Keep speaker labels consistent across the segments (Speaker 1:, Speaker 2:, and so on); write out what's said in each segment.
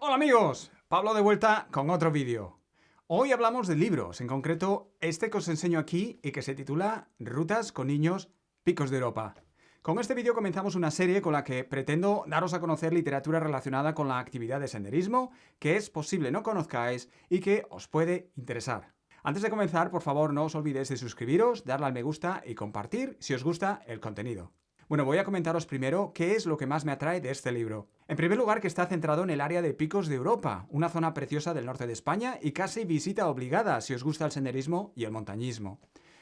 Speaker 1: Hola amigos, Pablo de vuelta con otro vídeo. Hoy hablamos de libros, en concreto este que os enseño aquí y que se titula Rutas con niños, picos de Europa. Con este vídeo comenzamos una serie con la que pretendo daros a conocer literatura relacionada con la actividad de senderismo que es posible no conozcáis y que os puede interesar. Antes de comenzar, por favor, no os olvidéis de suscribiros, darle al me gusta y compartir si os gusta el contenido. Bueno, voy a comentaros primero qué es lo que más me atrae de este libro. En primer lugar, que está centrado en el área de Picos de Europa, una zona preciosa del norte de España y casi visita obligada si os gusta el senderismo y el montañismo.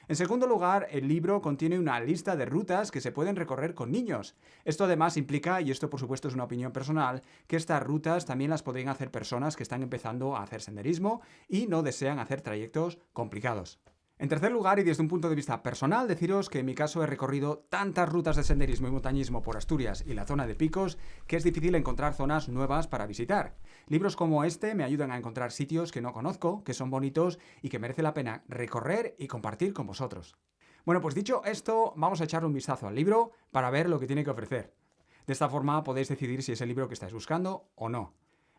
Speaker 1: En segundo lugar, el libro contiene una lista de rutas que se pueden recorrer con niños. Esto además implica, y esto por supuesto es una opinión personal, que estas rutas también las podrían hacer personas que están empezando a hacer senderismo y no desean hacer trayectos complicados. En tercer lugar, y desde un punto de vista personal, deciros que en mi caso he recorrido tantas rutas de senderismo y montañismo por Asturias y la zona de Picos que es difícil encontrar zonas nuevas para visitar. Libros como este me ayudan a encontrar sitios que no conozco, que son bonitos y que merece la pena recorrer y compartir con vosotros. Bueno, pues dicho esto, vamos a echarle un vistazo al libro para ver lo que tiene que ofrecer. De esta forma podéis decidir si es el libro que estáis buscando o no.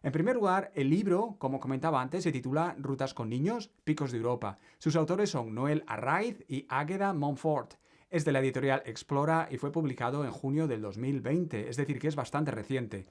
Speaker 1: En primer lugar, el libro, como comentaba antes, se titula Rutas con niños, picos de Europa. Sus autores son Noel Arraiz y Águeda Montfort. Es de la editorial Explora y fue publicado en junio del 2020, es decir, que es bastante reciente.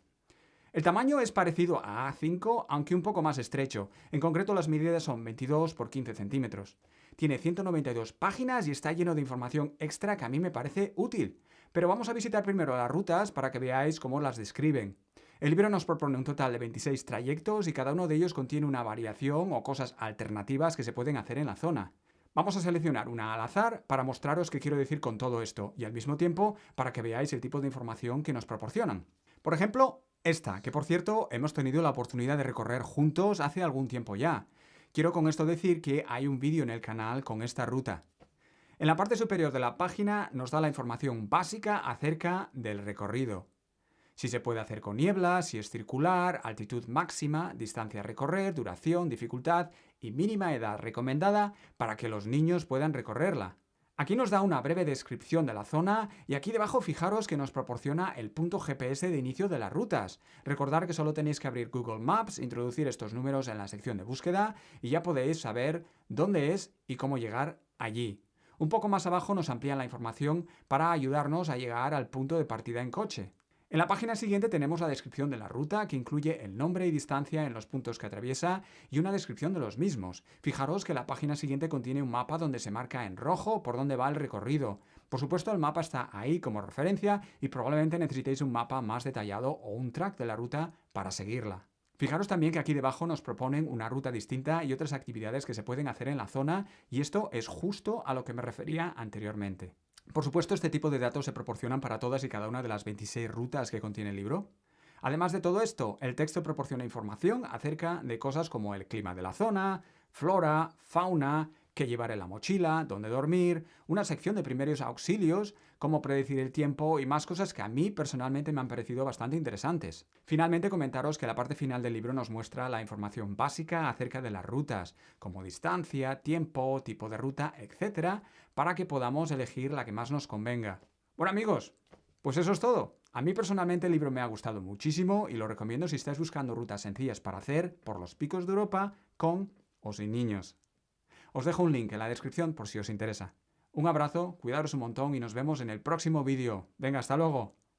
Speaker 1: El tamaño es parecido a A5, aunque un poco más estrecho. En concreto, las medidas son 22 por 15 centímetros. Tiene 192 páginas y está lleno de información extra que a mí me parece útil. Pero vamos a visitar primero las rutas para que veáis cómo las describen. El libro nos propone un total de 26 trayectos y cada uno de ellos contiene una variación o cosas alternativas que se pueden hacer en la zona. Vamos a seleccionar una al azar para mostraros qué quiero decir con todo esto y al mismo tiempo para que veáis el tipo de información que nos proporcionan. Por ejemplo, esta, que por cierto hemos tenido la oportunidad de recorrer juntos hace algún tiempo ya. Quiero con esto decir que hay un vídeo en el canal con esta ruta. En la parte superior de la página nos da la información básica acerca del recorrido. Si se puede hacer con niebla, si es circular, altitud máxima, distancia a recorrer, duración, dificultad y mínima edad recomendada para que los niños puedan recorrerla. Aquí nos da una breve descripción de la zona y aquí debajo fijaros que nos proporciona el punto GPS de inicio de las rutas. Recordad que solo tenéis que abrir Google Maps, introducir estos números en la sección de búsqueda y ya podéis saber dónde es y cómo llegar allí. Un poco más abajo nos amplían la información para ayudarnos a llegar al punto de partida en coche. En la página siguiente tenemos la descripción de la ruta, que incluye el nombre y distancia en los puntos que atraviesa y una descripción de los mismos. Fijaros que la página siguiente contiene un mapa donde se marca en rojo por dónde va el recorrido. Por supuesto, el mapa está ahí como referencia y probablemente necesitéis un mapa más detallado o un track de la ruta para seguirla. Fijaros también que aquí debajo nos proponen una ruta distinta y otras actividades que se pueden hacer en la zona, y esto es justo a lo que me refería anteriormente. Por supuesto, este tipo de datos se proporcionan para todas y cada una de las 26 rutas que contiene el libro. Además de todo esto, el texto proporciona información acerca de cosas como el clima de la zona, flora, fauna, qué llevar en la mochila, dónde dormir, una sección de primeros auxilios, cómo predecir el tiempo y más cosas que a mí personalmente me han parecido bastante interesantes. Finalmente, comentaros que la parte final del libro nos muestra la información básica acerca de las rutas, como distancia, tiempo, tipo de ruta, etc., para que podamos elegir la que más nos convenga. Bueno amigos, pues eso es todo. A mí personalmente el libro me ha gustado muchísimo y lo recomiendo si estáis buscando rutas sencillas para hacer por los picos de Europa con o sin niños. Os dejo un link en la descripción por si os interesa. Un abrazo, cuidaros un montón y nos vemos en el próximo vídeo. Venga, hasta luego.